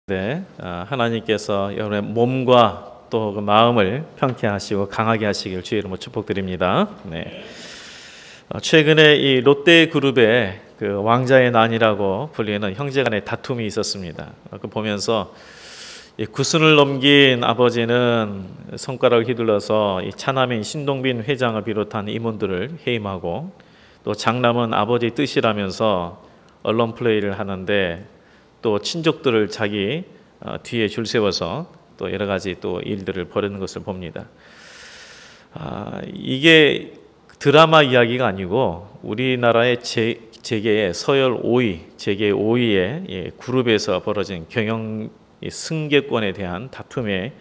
네, 하나님께서 여러분의 몸과 또 그 마음을 평쾌하시고 강하게 하시길 주의 이름으로 축복드립니다. 네. 최근에 이 롯데그룹의 그 왕자의 난이라고 불리는 형제간의 다툼이 있었습니다. 그 보면서 이 구순을 넘긴 아버지는 손가락을 휘둘러서 이 차남인 신동빈 회장을 비롯한 임원들을 해임하고, 또 장남은 아버지 뜻이라면서 언론 플레이를 하는데, 또 친족들을 자기 뒤에 줄 세워서 또 여러 가지 또 일들을 벌이는 것을 봅니다. 이게 드라마 이야기가 아니고 우리나라의 재계의 서열 5위, 재계 5위의 그룹에서 벌어진 경영 승계권에 대한 다툼의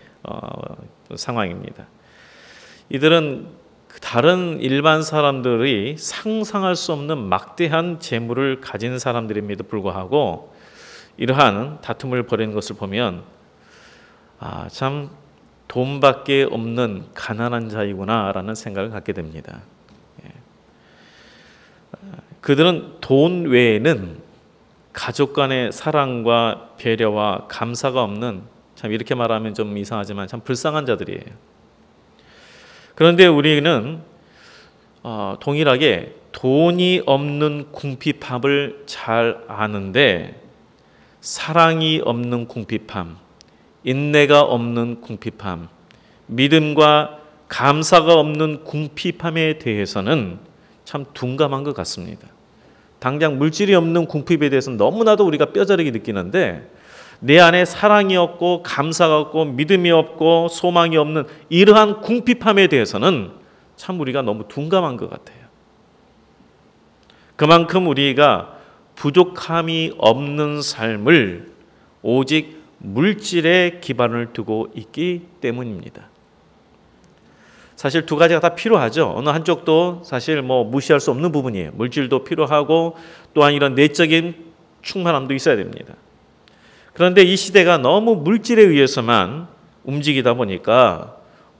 상황입니다. 이들은 다른 일반 사람들이 상상할 수 없는 막대한 재물을 가진 사람들임에도 불구하고 이러한 다툼을 벌이는 것을 보면 참 돈밖에 없는 가난한 자이구나라는 생각을 갖게 됩니다. 그들은 돈 외에는 가족 간의 사랑과 배려와 감사가 없는, 참 이렇게 말하면 좀 이상하지만 참 불쌍한 자들이에요. 그런데 우리는 동일하게 돈이 없는 궁핍함을 잘 아는데, 사랑이 없는 궁핍함, 인내가 없는 궁핍함, 믿음과 감사가 없는 궁핍함에 대해서는 참 둔감한 것 같습니다. 당장 물질이 없는 궁핍에 대해서는 너무나도 우리가 뼈저리게 느끼는데, 내 안에 사랑이 없고 감사가 없고 믿음이 없고 소망이 없는 이러한 궁핍함에 대해서는 참 우리가 너무 둔감한 것 같아요. 그만큼 우리가 부족함이 없는 삶을 오직 물질에 기반을 두고 있기 때문입니다. 사실 두 가지가 다 필요하죠. 어느 한쪽도 사실 무시할 수 없는 부분이에요. 물질도 필요하고 또한 이런 내적인 충만함도 있어야 됩니다. 그런데 이 시대가 너무 물질에 의해서만 움직이다 보니까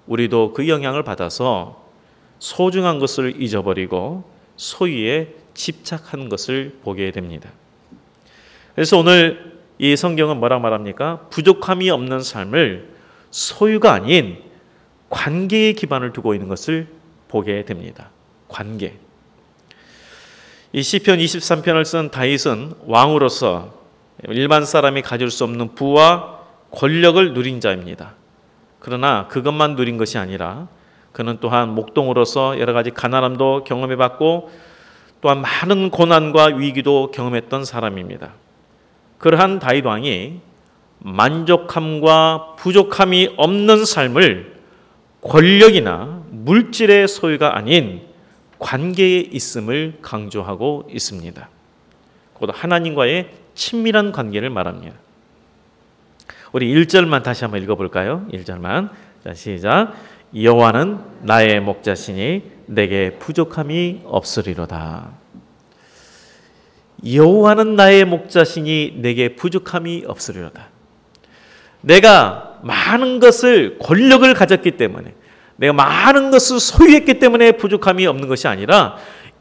우리도 그 영향을 받아서 소중한 것을 잊어버리고 소유에 집착하는 것을 보게 됩니다. 그래서 오늘 이 성경은 뭐라고 말합니까? 부족함이 없는 삶을 소유가 아닌 관계의 기반을 두고 있는 것을 보게 됩니다. 관계. 이 시편 23편을 쓴 다윗은 왕으로서 일반 사람이 가질 수 없는 부와 권력을 누린 자입니다. 그러나 그것만 누린 것이 아니라 그는 또한 목동으로서 여러 가지 가난함도 경험해봤고 또한 많은 고난과 위기도 경험했던 사람입니다. 그러한 다윗 왕이 만족함과 부족함이 없는 삶을 권력이나 물질의 소유가 아닌 관계에 있음을 강조하고 있습니다. 곧 하나님과의 친밀한 관계를 말합니다. 우리 1절만 다시 한번 읽어볼까요? 1절만. 자, 시작. 여호와는 나의 목자시니 내게 부족함이 없으리로다. 여호와는 나의 목자시니 내게 부족함이 없으리로다. 내가 많은 것을, 권력을 가졌기 때문에, 내가 많은 것을 소유했기 때문에 부족함이 없는 것이 아니라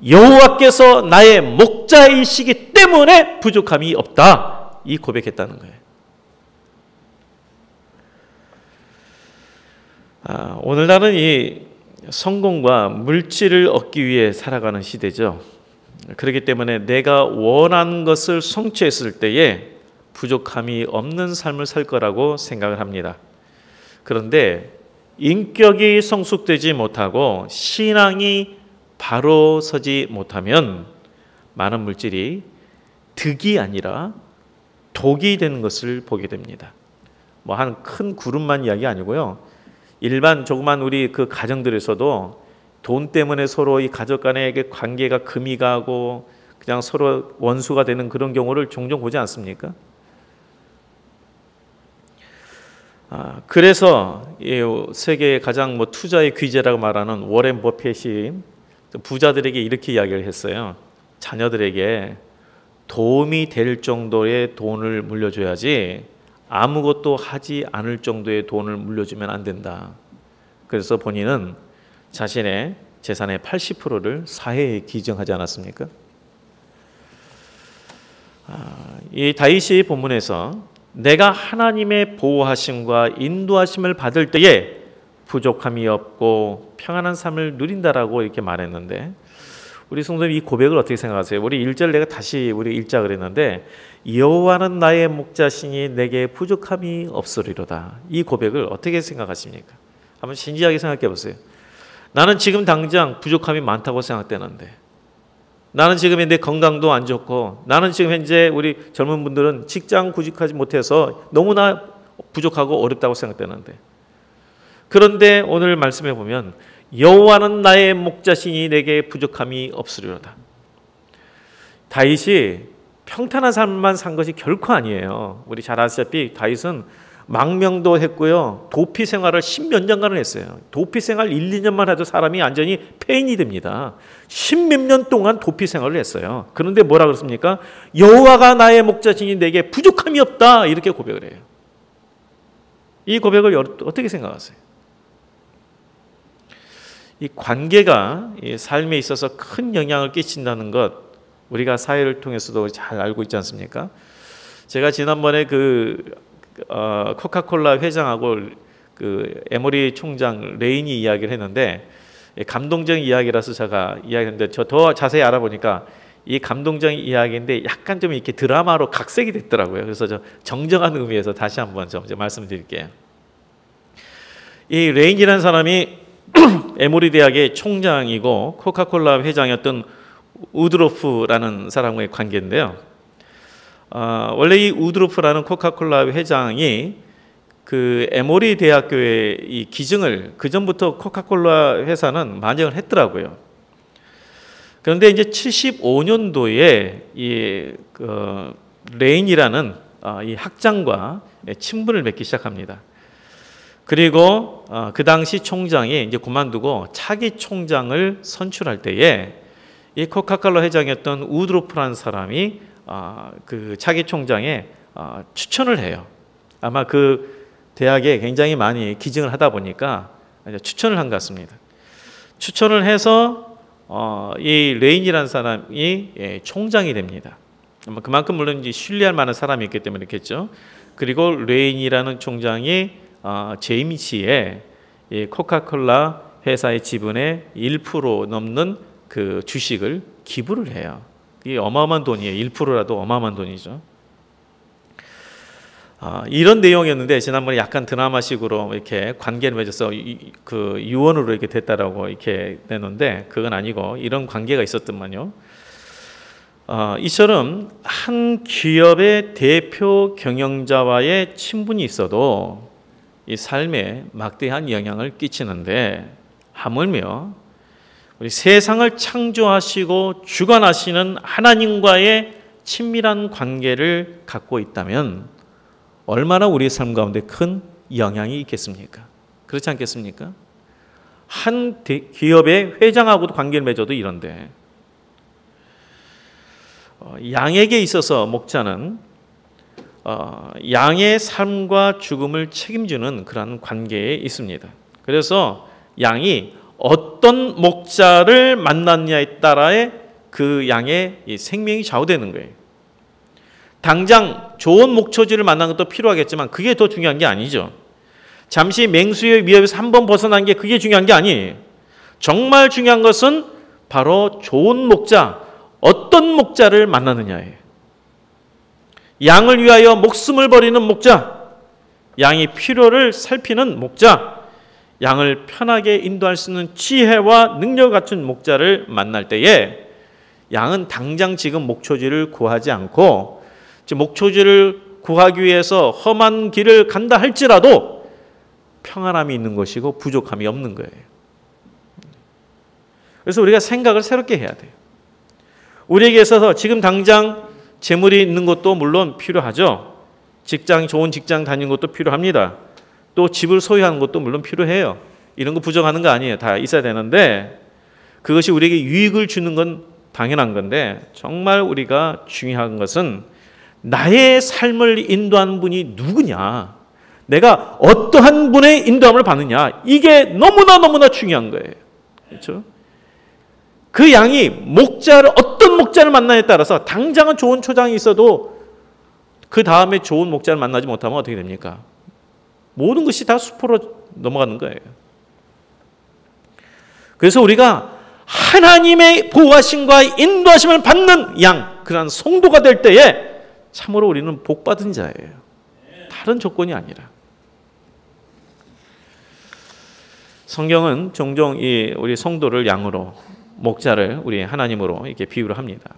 여호와께서 나의 목자이시기 때문에 부족함이 없다. 이 고백했다는 거예요. 오늘날은 이 성공과 물질을 얻기 위해 살아가는 시대죠. 그렇기 때문에 내가 원하는 것을 성취했을 때에 부족함이 없는 삶을 살 거라고 생각을 합니다. 그런데 인격이 성숙되지 못하고 신앙이 바로 서지 못하면 많은 물질이 득이 아니라 독이 되는 것을 보게 됩니다. 한 큰 그룹만 이야기 아니고요. 일반 조그만 우리 그 가정들에서도 돈 때문에 서로 이 가족 간의 관계가 금이 가고 그냥 서로 원수가 되는 그런 경우를 종종 보지 않습니까? 그래서 세계의 가장 투자의 귀재라고 말하는 워렌 버핏이 부자들에게 이렇게 이야기를 했어요. 자녀들에게 도움이 될 정도의 돈을 물려줘야지 아무것도 하지 않을 정도의 돈을 물려주면 안 된다. 그래서 본인은 자신의 재산의 80%를 사회에 기증하지 않았습니까? 이 다윗이 본문에서 내가 하나님의 보호하심과 인도하심을 받을 때에 부족함이 없고 평안한 삶을 누린다라고 이렇게 말했는데, 우리 성도님 이 고백을 어떻게 생각하세요? 우리 1절 내가 다시 우리 읽자 그랬는데, 여호와는 나의 목자시니 내게 부족함이 없으리로다. 이 고백을 어떻게 생각하십니까? 한번 진지하게 생각해 보세요. 나는 지금 당장 부족함이 많다고 생각되는데, 나는 지금 내 건강도 안 좋고, 나는 지금 현재 우리 젊은 분들은 직장 구직하지 못해서 너무나 부족하고 어렵다고 생각되는데, 그런데 오늘 말씀해 보면 여호와는 나의 목자시니 내게 부족함이 없으리로다. 다윗이 평탄한 삶만 산 것이 결코 아니에요. 우리 잘 아시다시피 다윗은 망명도 했고요, 도피 생활을 10몇 년간을 했어요. 도피 생활 1, 2년만 해도 사람이 완전히 폐인이 됩니다. 10몇 년 동안 도피 생활을 했어요. 그런데 뭐라 그랬습니까? 여호와가 나의 목자시니 내게 부족함이 없다, 이렇게 고백을 해요. 이 고백을 어떻게 생각하세요? 이 관계가 이 삶에 있어서 큰 영향을 끼친다는 것, 우리가 사회를 통해서도 잘 알고 있지 않습니까? 제가 지난번에 코카콜라 회장하고 에모리 총장 레인이 이야기를 했는데, 감동적인 이야기라서 제가 이야기했는데, 저 더 자세히 알아보니까 이 감동적인 이야기인데 약간 좀 이렇게 드라마로 각색이 됐더라고요. 그래서 저 정정한 의미에서 다시 한번 좀 말씀드릴게요. 이 레인이라는 사람이 에모리 대학의 총장이고 코카콜라 회장이었던 우드로프라는 사람과의 관계인데요. 원래 이 우드로프라는 코카콜라 회장이 그 에모리 대학교의 이 기증을 그 전부터 코카콜라 회사는 만행을 했더라고요. 그런데 이제 75년도에 레인이라는 이 학장과 친분을 맺기 시작합니다. 그리고 그 당시 총장이 이제 그만두고 차기 총장을 선출할 때에 이 코카콜라 회장이었던 우드로프라는 사람이 그 차기 총장에 추천을 해요. 아마 그 대학에 굉장히 많이 기증을 하다 보니까 추천을 한 것 같습니다. 추천을 해서 이 레인이라는 사람이 총장이 됩니다. 그만큼 물론 이제 신뢰할 만한 사람이 있기 때문에 그렇겠죠. 그리고 레인이라는 총장이 제임시의 코카콜라 회사의 지분의 1% 넘는 그 주식을 기부를 해요. 이게 어마어마한 돈이에요. 1%라도 어마어마한 돈이죠. 이런 내용이었는데 지난번에 약간 드라마식으로 이렇게 관계를 맺어서 그 유언으로 이렇게 됐다라고 이렇게 내놓는데, 그건 아니고 이런 관계가 있었더만요. 이처럼 한 기업의 대표 경영자와의 친분이 있어도 이 삶에 막대한 영향을 끼치는데, 하물며 우리 세상을 창조하시고 주관하시는 하나님과의 친밀한 관계를 갖고 있다면 얼마나 우리의 삶 가운데 큰 영향이 있겠습니까? 그렇지 않겠습니까? 한 기업의 회장하고도 관계를 맺어도 이런데, 양에게 있어서 목자는 양의 삶과 죽음을 책임지는 그런 관계에 있습니다. 그래서 양이 어떤 목자를 만났냐에 따라에 그 양의 생명이 좌우되는 거예요. 당장 좋은 목초지를 만난 것도 필요하겠지만 그게 더 중요한 게 아니죠. 잠시 맹수의 위협에서 한번 벗어난 게 그게 중요한 게 아니에요. 정말 중요한 것은 바로 좋은 목자, 어떤 목자를 만나느냐예요. 양을 위하여 목숨을 버리는 목자, 양의 필요를 살피는 목자, 양을 편하게 인도할 수 있는 지혜와 능력 갖춘 목자를 만날 때에 양은 당장 지금 목초지를 구하지 않고, 목초지를 구하기 위해서 험한 길을 간다 할지라도 평안함이 있는 것이고 부족함이 없는 거예요. 그래서 우리가 생각을 새롭게 해야 돼요. 우리에게 있어서 지금 당장 재물이 있는 것도 물론 필요하죠. 좋은 직장 다니는 것도 필요합니다. 또 집을 소유하는 것도 물론 필요해요. 이런 거 부정하는 거 아니에요. 다 있어야 되는데, 그것이 우리에게 유익을 주는 건 당연한 건데, 정말 우리가 중요한 것은 나의 삶을 인도하는 분이 누구냐, 내가 어떠한 분의 인도함을 받느냐, 이게 너무나 중요한 거예요. 그렇죠? 그 양이 어떤 목자를 만나냐에 따라서 당장은 좋은 초장이 있어도 그 다음에 좋은 목자를 만나지 못하면 어떻게 됩니까? 모든 것이 다 수포로 넘어가는 거예요. 그래서 우리가 하나님의 보호하심과 인도하심을 받는 양, 그러한 성도가 될 때에 참으로 우리는 복받은 자예요. 다른 조건이 아니라. 성경은 종종 우리 성도를 양으로, 목자를 우리 하나님으로 이렇게 비유를 합니다.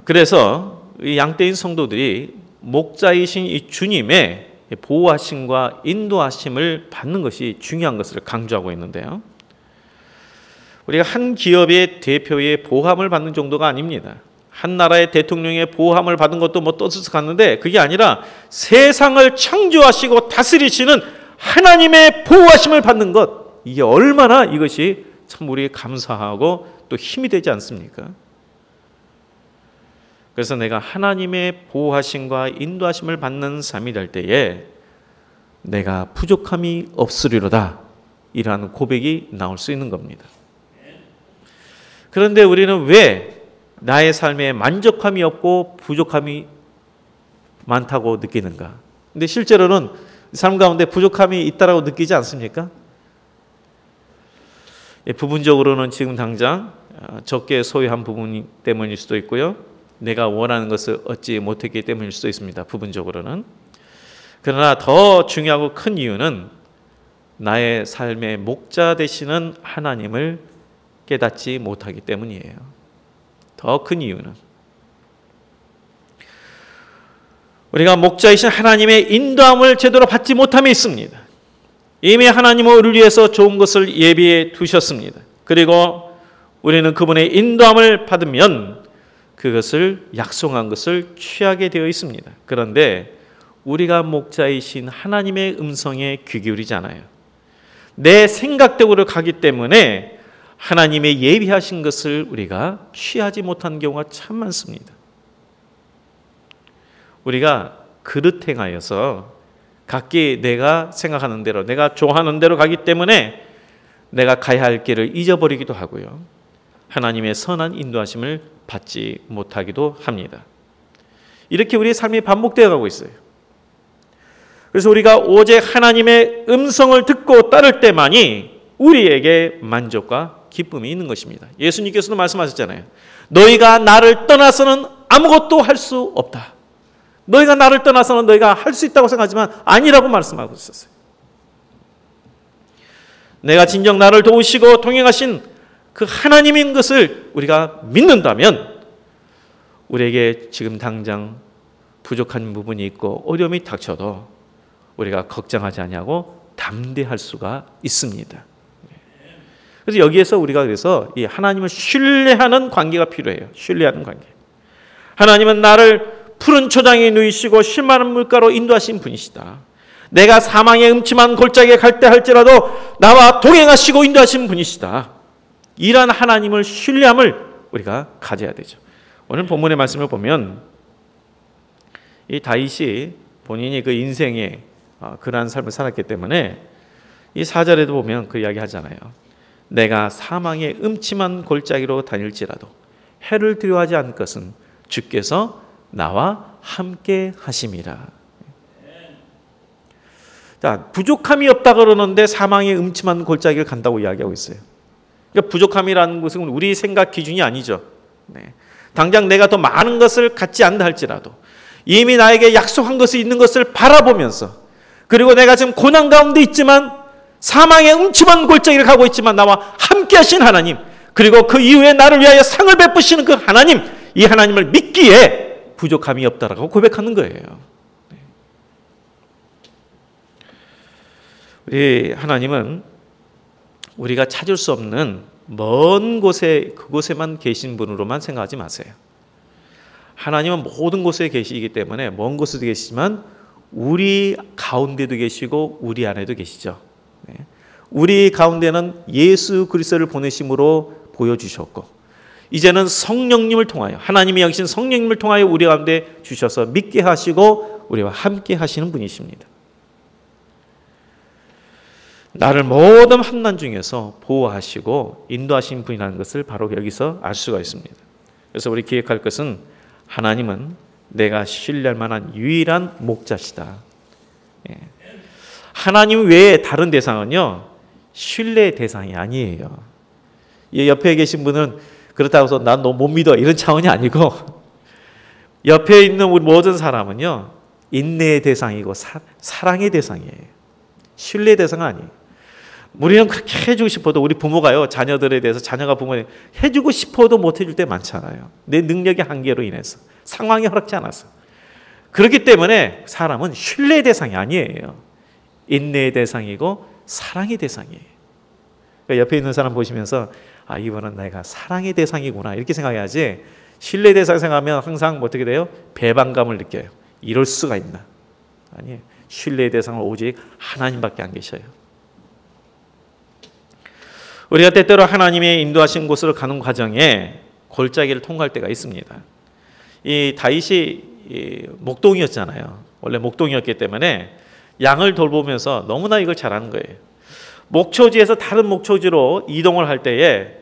그래서 이 양떼인 성도들이 목자이신 이 주님의 보호하심과 인도하심을 받는 것이 중요한 것을 강조하고 있는데요. 우리가 한 기업의 대표의 보함을 받는 정도가 아닙니다. 한 나라의 대통령의 보함을 받은 것도 뭐 떠들어서 갔는데 그게 아니라 세상을 창조하시고 다스리시는 하나님의 보호하심을 받는 것, 이게 얼마나 이것이 참 우리 감사하고 또 힘이 되지 않습니까? 그래서 내가 하나님의 보호하심과 인도하심을 받는 삶이 될 때에 내가 부족함이 없으리로다, 이러한 고백이 나올 수 있는 겁니다. 그런데 우리는 왜 나의 삶에 만족함이 없고 부족함이 많다고 느끼는가? 근데 실제로는 삶 가운데 부족함이 있다라고 느끼지 않습니까? 부분적으로는 지금 당장 적게 소유한 부분 때문일 수도 있고요. 내가 원하는 것을 얻지 못했기 때문일 수도 있습니다. 부분적으로는. 그러나 더 중요하고 큰 이유는 나의 삶의 목자 되시는 하나님을 깨닫지 못하기 때문이에요. 더 큰 이유는 우리가 목자이신 하나님의 인도함을 제대로 받지 못함에 있습니다. 이미 하나님은 우리를 위해서 좋은 것을 예비해 두셨습니다. 그리고 우리는 그분의 인도함을 받으면 그것을 약속한 것을 취하게 되어 있습니다. 그런데 우리가 목자이신 하나님의 음성에 귀 기울이지 않아요. 내 생각대로 가기 때문에 하나님의 예비하신 것을 우리가 취하지 못한 경우가 참 많습니다. 우리가 그릇 행하여서 각기 내가 생각하는 대로, 내가 좋아하는 대로 가기 때문에 내가 가야 할 길을 잊어버리기도 하고요. 하나님의 선한 인도하심을 받지 못하기도 합니다. 이렇게 우리의 삶이 반복되어 가고 있어요. 그래서 우리가 오직 하나님의 음성을 듣고 따를 때만이 우리에게 만족과 기쁨이 있는 것입니다. 예수님께서도 말씀하셨잖아요. 너희가 나를 떠나서는 아무것도 할 수 없다. 너희가 나를 떠나서는 너희가 할 수 있다고 생각하지만 아니라고 말씀하고 있었어요. 내가 진정 나를 도우시고 동행하신 그 하나님인 것을 우리가 믿는다면 우리에게 지금 당장 부족한 부분이 있고 어려움이 닥쳐도 우리가 걱정하지 않냐고 담대할 수가 있습니다. 그래서 여기에서 우리가 그래서 이 하나님을 신뢰하는 관계가 필요해요. 신뢰하는 관계. 하나님은 나를 푸른 초장에 누이시고 쉴만한 물가로 인도하신 분이시다. 내가 사망의 음침한 골짜기에 갈 때 할지라도 나와 동행하시고 인도하신 분이시다. 이러한 하나님을 신뢰함을 우리가 가져야 되죠. 오늘 본문의 말씀을 보면 이 다윗이 본인이 그 인생에 그러한 삶을 살았기 때문에 이 4절에도 보면 그 이야기 하잖아요. 내가 사망의 음침한 골짜기로 다닐지라도 해를 두려워하지 않을 것은 주께서 나와 함께 하심이라. 자, 부족함이 없다 그러는데 사망의 음침한 골짜기를 간다고 이야기하고 있어요. 그러니까 부족함이라는 것은 우리 생각 기준이 아니죠. 네. 당장 내가 더 많은 것을 갖지 않는다 할지라도 이미 나에게 약속한 것이 있는 것을 바라보면서, 그리고 내가 지금 고난 가운데 있지만 사망의 음침한 골짜기를 가고 있지만 나와 함께 하신 하나님, 그리고 그 이후에 나를 위하여 상을 베푸시는 그 하나님, 이 하나님을 믿기에 부족함이 없다라고 고백하는 거예요. 우리 하나님은 우리가 찾을 수 없는 먼 곳에, 그곳에만 계신 분으로만 생각하지 마세요. 하나님은 모든 곳에 계시기 때문에 먼 곳에도 계시지만 우리 가운데도 계시고 우리 안에도 계시죠. 우리 가운데는 예수 그리스도를 보내심으로 보여주셨고, 이제는 성령님을 통하여, 하나님이 여기신 성령님을 통하여 우리 가운데 주셔서 믿게 하시고 우리와 함께 하시는 분이십니다. 나를 모든 환난 중에서 보호하시고 인도하신 분이라는 것을 바로 여기서 알 수가 있습니다. 그래서 우리 기억할 것은 하나님은 내가 신뢰할 만한 유일한 목자시다. 예. 하나님 외에 다른 대상은요, 신뢰의 대상이 아니에요. 옆에 계신 분은 그렇다고 해서 난 너 못 믿어 이런 차원이 아니고, 옆에 있는 우리 모든 사람은요, 인내의 대상이고 사랑의 대상이에요. 신뢰의 대상은 아니에요. 우리는 그렇게 해주고 싶어도, 우리 부모가요, 자녀들에 대해서, 자녀가 부모에 해주고 싶어도 못 해줄 때 많잖아요. 내 능력의 한계로 인해서, 상황이 허락지 않아서. 그렇기 때문에 사람은 신뢰의 대상이 아니에요. 인내의 대상이고 사랑의 대상이에요. 그러니까 옆에 있는 사람 보시면서 아, 이분은 내가 사랑의 대상이구나 이렇게 생각해야지, 신뢰의 대상 생각하면 항상 어떻게 돼요? 배반감을 느껴요. 이럴 수가 있나? 아니에요. 신뢰의 대상은 오직 하나님밖에 안 계셔요. 우리가 때때로 하나님의 인도하신 곳으로 가는 과정에 골짜기를 통과할 때가 있습니다. 이 다윗이 목동이었잖아요. 원래 목동이었기 때문에 양을 돌보면서 너무나 이걸 잘하는 거예요. 목초지에서 다른 목초지로 이동을 할 때에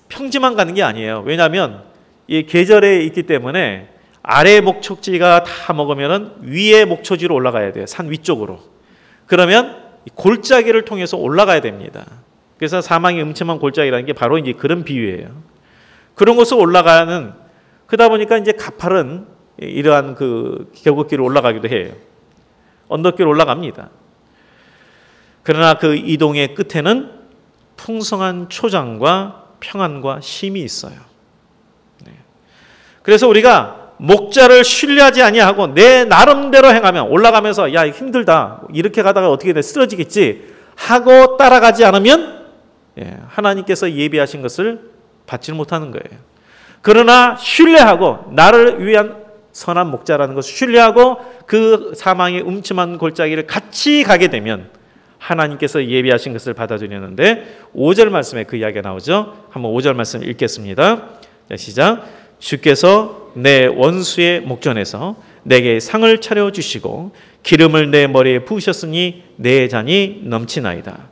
평지만 가는 게 아니에요. 왜냐하면 이 계절에 있기 때문에 아래 목초지가 다 먹으면 위에 목초지로 올라가야 돼요. 산 위쪽으로. 그러면 골짜기를 통해서 올라가야 됩니다. 그래서 사망이 음침한 골짜기라는 게 바로 이제 그런 비유예요. 그런 곳을 올라가는, 그러다 보니까 이제 가파른 이러한 그 계곡길을 올라가기도 해요. 언덕길을 올라갑니다. 그러나 그 이동의 끝에는 풍성한 초장과 평안과 쉼이 있어요. 그래서 우리가 목자를 신뢰하지 아니하고 내 나름대로 행하면, 올라가면서 야 힘들다 이렇게 가다가 어떻게 돼 쓰러지겠지 하고 따라가지 않으면 하나님께서 예비하신 것을 받지 못하는 거예요. 그러나 신뢰하고 나를 위한 선한 목자라는 것을 신뢰하고 그 사망의 음침한 골짜기를 같이 가게 되면 하나님께서 예비하신 것을 받아들이는데, 5절 말씀에 그 이야기가 나오죠. 한번 5절 말씀 읽겠습니다. 시작. 주께서 내 원수의 목전에서 내게 상을 차려주시고 기름을 내 머리에 부으셨으니 내 잔이 넘치나이다.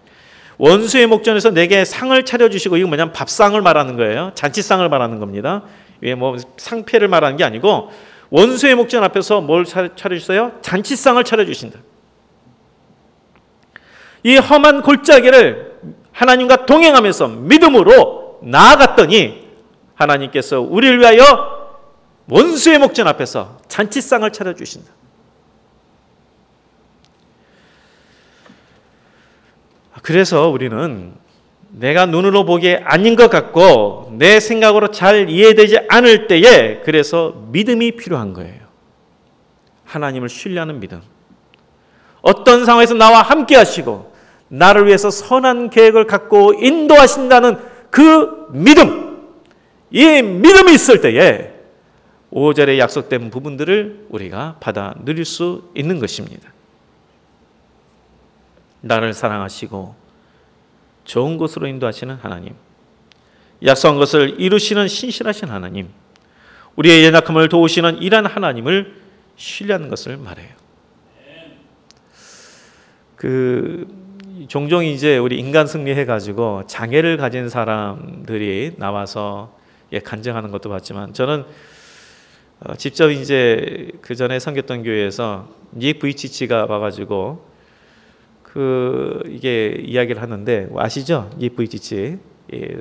원수의 목전에서 내게 상을 차려주시고, 이거 뭐냐면 밥상을 말하는 거예요. 잔치상을 말하는 겁니다. 왜 뭐 상패를 말하는 게 아니고, 원수의 목전 앞에서 뭘 차려주세요? 잔치상을 차려주신다. 이 험한 골짜기를 하나님과 동행하면서 믿음으로 나아갔더니 하나님께서 우리를 위하여 원수의 목전 앞에서 잔치상을 차려주신다. 그래서 우리는 내가 눈으로 보기에 아닌 것 같고 내 생각으로 잘 이해되지 않을 때에, 그래서 믿음이 필요한 거예요. 하나님을 신뢰하는 믿음. 어떤 상황에서 나와 함께 하시고 나를 위해서 선한 계획을 갖고 인도하신다는 그 믿음, 이 믿음이 있을 때에 5절에 약속된 부분들을 우리가 받아 누릴 수 있는 것입니다. 나를 사랑하시고 좋은 곳으로 인도하시는 하나님, 약속한 것을 이루시는 신실하신 하나님, 우리의 연약함을 도우시는 이러한 하나님을 신뢰하는 것을 말해요. 종종 이제 우리 인간 승리해 가지고 장애를 가진 사람들이 나와서 간증하는 것도 봤지만, 저는 직접 이제 그 전에 섬겼던 교회에서 닉 부이치치가 와가지고 이게 이야기를 하는데, 아시죠? 닉 부이치치,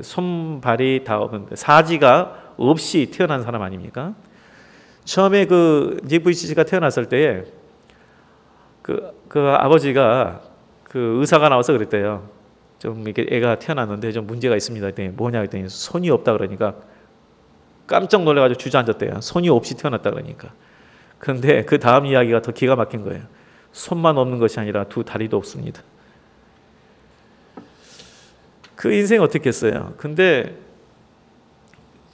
손발이 다 없는데 사지가 없이 태어난 사람 아닙니까? 처음에 닉 부이치치가 태어났을 때에 그 아버지가 의사가 나와서 그랬대요. 좀 이렇게 애가 태어났는데 좀 문제가 있습니다. 그랬더니 뭐냐 했더니 손이 없다 그러니까 깜짝 놀라가지고 주저앉았대요. 손이 없이 태어났다 그러니까. 그런데 그 다음 이야기가 더 기가 막힌 거예요. 손만 없는 것이 아니라 두 다리도 없습니다. 그 인생 어떻게 했어요? 근데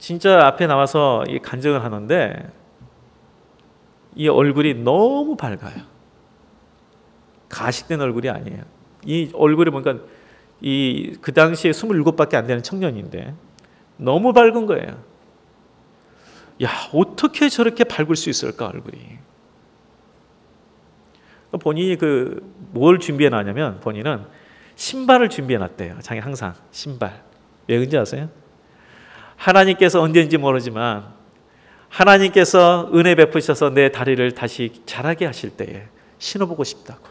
진짜 앞에 나와서 이 간증을 하는데 이 얼굴이 너무 밝아요. 가식된 얼굴이 아니에요. 이 얼굴이 보니까 그 당시에 27밖에 안 되는 청년인데 너무 밝은 거예요. 야, 어떻게 저렇게 밝을 수 있을까, 얼굴이. 본인이 뭘 준비해 놨냐면, 본인은 신발을 준비해 놨대요. 자기 항상 신발. 왜 그런지 아세요? 하나님께서 언제인지 모르지만 하나님께서 은혜 베푸셔서 내 다리를 다시 자라게 하실 때에 신어보고 싶다고.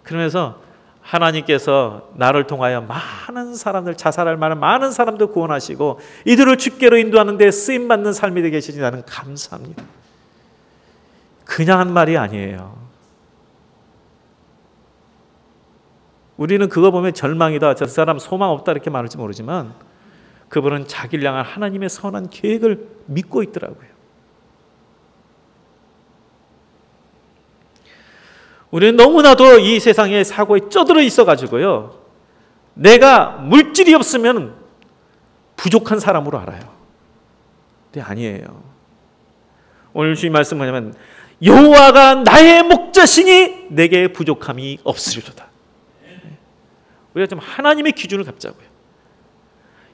그러면서 하나님께서 나를 통하여 많은 사람들, 자살할 만한 많은 사람들 구원하시고 이들을 주께로 인도하는 데 쓰임받는 삶이 되게 해주시니 나는 감사합니다. 그냥 한 말이 아니에요. 우리는 그거 보면 절망이다, 저 사람 소망 없다 이렇게 말할지 모르지만 그분은 자기를 향한 하나님의 선한 계획을 믿고 있더라고요. 우리는 너무나도 이 세상의 사고에 쩌들어 있어가지고요, 내가 물질이 없으면 부족한 사람으로 알아요. 근데 아니에요. 오늘 주님 말씀 뭐냐면 여호와가 나의 목자시니 내게 부족함이 없으리로다. 우리가 좀 하나님의 기준을 갖자고요.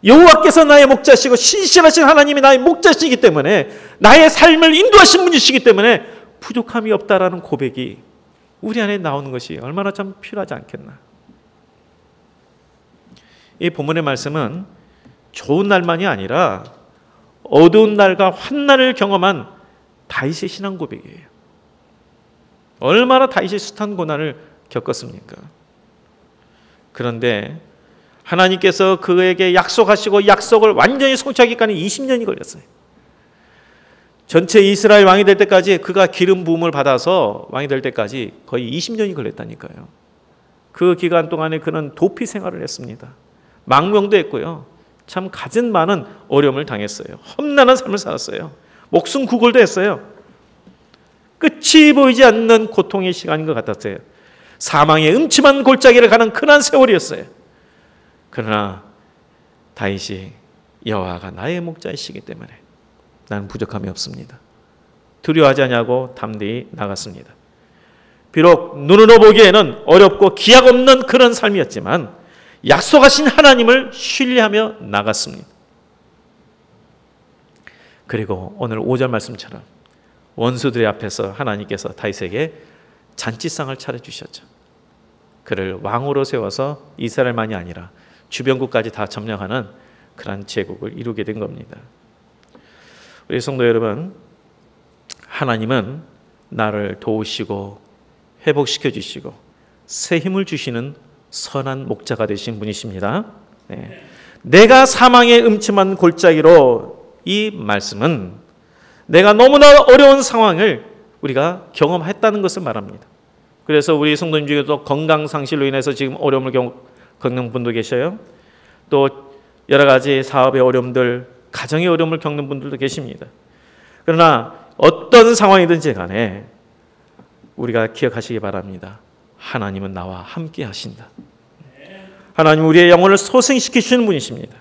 여호와께서 나의 목자시고 신실하신 하나님이 나의 목자시기 때문에 나의 삶을 인도하신 분이시기 때문에 부족함이 없다라는 고백이 우리 안에 나오는 것이 얼마나 참 필요하지 않겠나. 이 본문의 말씀은 좋은 날만이 아니라 어두운 날과 환난을 경험한 다윗의 신앙 고백이에요. 얼마나 다윗이 숱한 고난을 겪었습니까? 그런데 하나님께서 그에게 약속하시고 약속을 완전히 성취하기까지 20년이 걸렸어요. 전체 이스라엘 왕이 될 때까지, 그가 기름 부음을 받아서 왕이 될 때까지 거의 20년이 걸렸다니까요. 그 기간 동안에 그는 도피 생활을 했습니다. 망명도 했고요. 참 가진 많은 어려움을 당했어요. 험난한 삶을 살았어요. 목숨 구걸도 했어요. 끝이 보이지 않는 고통의 시간인 것 같았어요. 사망의 음침한 골짜기를 가는 큰한 세월이었어요. 그러나 다윗이 여호와가 나의 목자이시기 때문에 나는 부족함이 없습니다. 두려워하지 않냐고 담대히 나갔습니다. 비록 눈으로 보기에는 어렵고 기약 없는 그런 삶이었지만 약속하신 하나님을 신뢰하며 나갔습니다. 그리고 오늘 5절 말씀처럼 원수들의 앞에서 하나님께서 다윗에게 잔치상을 차려주셨죠. 그를 왕으로 세워서 이스라엘만이 아니라 주변국까지 다 점령하는 그런 제국을 이루게 된 겁니다. 우리 성도 여러분, 하나님은 나를 도우시고 회복시켜 주시고 새 힘을 주시는 선한 목자가 되신 분이십니다. 네. 내가 사망의 음침한 골짜기로, 이 말씀은 내가 너무나 어려운 상황을 우리가 경험했다는 것을 말합니다. 그래서 우리 성도님 중에도 건강 상실로 인해서 지금 어려움을 겪는 분도 계셔요. 또 여러 가지 사업의 어려움들, 가정의 어려움을 겪는 분들도 계십니다. 그러나 어떤 상황이든지 간에 우리가 기억하시기 바랍니다. 하나님은 나와 함께 하신다. 하나님은 우리의 영혼을 소생시키시는 분이십니다.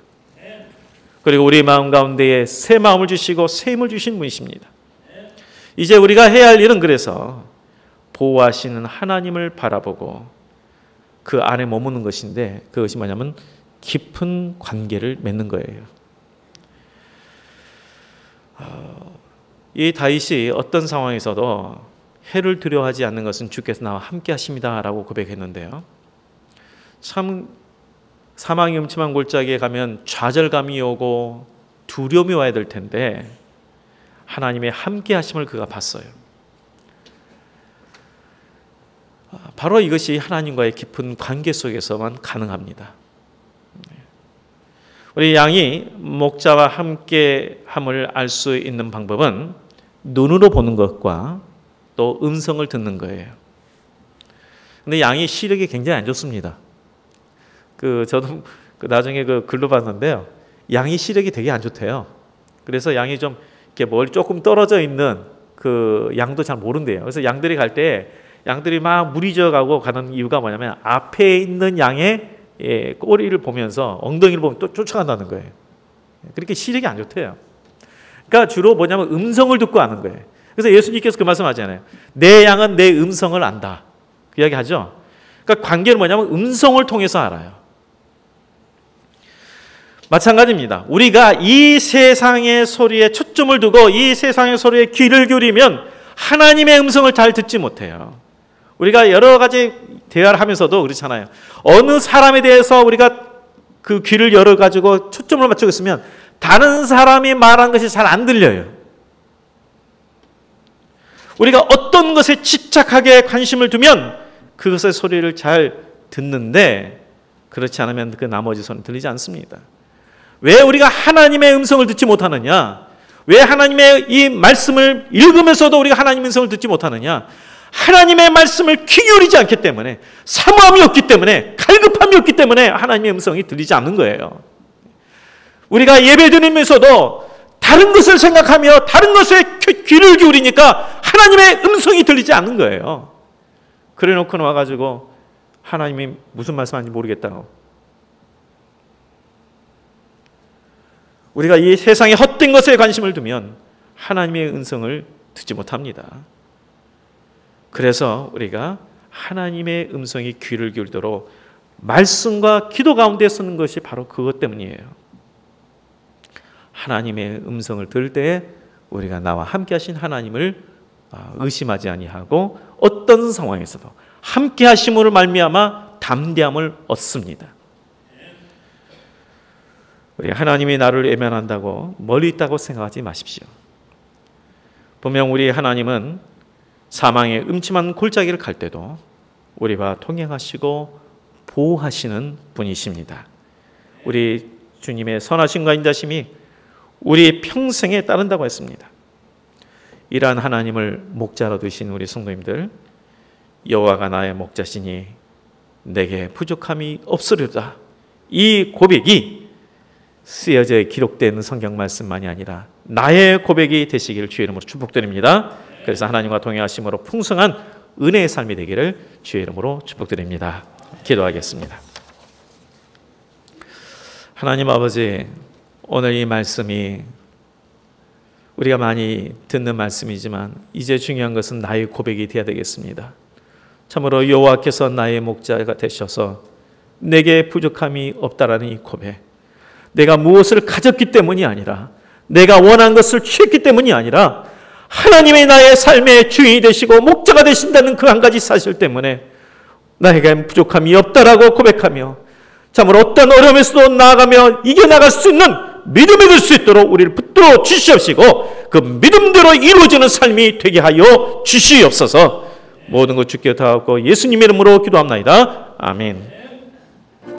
그리고 우리 마음 가운데에 새 마음을 주시고 새 힘을 주신 분이십니다. 이제 우리가 해야 할 일은 그래서 보호하시는 하나님을 바라보고 그 안에 머무는 것인데, 그것이 뭐냐면 깊은 관계를 맺는 거예요. 이 다윗이 어떤 상황에서도 해를 두려워하지 않는 것은 주께서 나와 함께 하십니다 라고 고백했는데요, 참 사망이 음침한 골짜기에 가면 좌절감이 오고 두려움이 와야 될 텐데 하나님의 함께 하심을 그가 봤어요. 바로 이것이 하나님과의 깊은 관계 속에서만 가능합니다. 우리 양이 목자와 함께함을 알 수 있는 방법은 눈으로 보는 것과 또 음성을 듣는 거예요. 근데 양이 시력이 굉장히 안 좋습니다. 저도 나중에 글로 봤는데요, 양이 시력이 되게 안 좋대요. 그래서 양이 좀 이렇게 멀리 조금 떨어져 있는 그 양도 잘 모른대요. 그래서 양들이 갈 때 양들이 막 무리져가고 가는 이유가 뭐냐면 앞에 있는 양의 꼬리를 보면서 엉덩이를 보면 또 쫓아간다는 거예요. 그렇게 시력이 안 좋대요. 그러니까 주로 뭐냐면 음성을 듣고 아는 거예요. 그래서 예수님께서 그 말씀하잖아요. 내 양은 내 음성을 안다. 그 이야기 하죠. 그러니까 관계는 뭐냐면 음성을 통해서 알아요. 마찬가지입니다. 우리가 이 세상의 소리에 초점을 두고 이 세상의 소리에 귀를 기울이면 하나님의 음성을 잘 듣지 못해요. 우리가 여러 가지 대화를 하면서도 그렇잖아요. 어느 사람에 대해서 우리가 그 귀를 열어가지고 초점을 맞추고 있으면 다른 사람이 말하는 것이 잘 안 들려요. 우리가 어떤 것에 집착하게 관심을 두면 그것의 소리를 잘 듣는데 그렇지 않으면 그 나머지 소리는 들리지 않습니다. 왜 우리가 하나님의 음성을 듣지 못하느냐? 왜 하나님의 이 말씀을 읽으면서도 우리가 하나님의 음성을 듣지 못하느냐? 하나님의 말씀을 귀 기울이지 않기 때문에, 사모함이 없기 때문에, 갈급함이 없기 때문에 하나님의 음성이 들리지 않는 거예요. 우리가 예배 드리면서도 다른 것을 생각하며 다른 것에 귀를 기울이니까 하나님의 음성이 들리지 않는 거예요. 그래 놓고 와가지고 하나님이 무슨 말씀하는지 모르겠다고. 우리가 이 세상의 헛된 것에 관심을 두면 하나님의 음성을 듣지 못합니다. 그래서 우리가 하나님의 음성이 귀를 기울도록 말씀과 기도 가운데 쓰는 것이 바로 그것 때문이에요. 하나님의 음성을 들을 때 우리가 나와 함께 하신 하나님을 의심하지 아니하고 어떤 상황에서도 함께 하심으로 말미암아 담대함을 얻습니다. 우리 하나님이 나를 외면한다고 멀리 있다고 생각하지 마십시오. 분명 우리 하나님은 사망의 음침한 골짜기를 갈 때도 우리와 동행하시고 보호하시는 분이십니다. 우리 주님의 선하심과 인자심이 우리 평생에 따른다고 했습니다. 이러한 하나님을 목자로 두신 우리 성도님들, 여호와가 나의 목자시니 내게 부족함이 없으리로다. 이 고백이 쓰여져 기록된 성경 말씀만이 아니라 나의 고백이 되시기를 주의 이름으로 축복드립니다. 그래서 하나님과 동행하심으로 풍성한 은혜의 삶이 되기를 주의 이름으로 축복드립니다. 기도하겠습니다. 하나님 아버지, 오늘 이 말씀이 우리가 많이 듣는 말씀이지만 이제 중요한 것은 나의 고백이 되어야 되겠습니다. 참으로 여호와께서 나의 목자가 되셔서 내게 부족함이 없다라는 이 고백, 내가 무엇을 가졌기 때문이 아니라 내가 원한 것을 취했기 때문이 아니라 하나님이 나의 삶의 주인이 되시고 목자가 되신다는 그 한 가지 사실 때문에 나에게 부족함이 없다라고 고백하며 참으로 어떤 어려움에서도 나아가며 이겨나갈 수 있는 믿음이 될 수 있도록 우리를 붙들어 주시옵시고 그 믿음대로 이루어지는 삶이 되게 하여 주시옵소서. 모든 것 주께 다 하고 예수님 이름으로 기도합나이다. 아멘.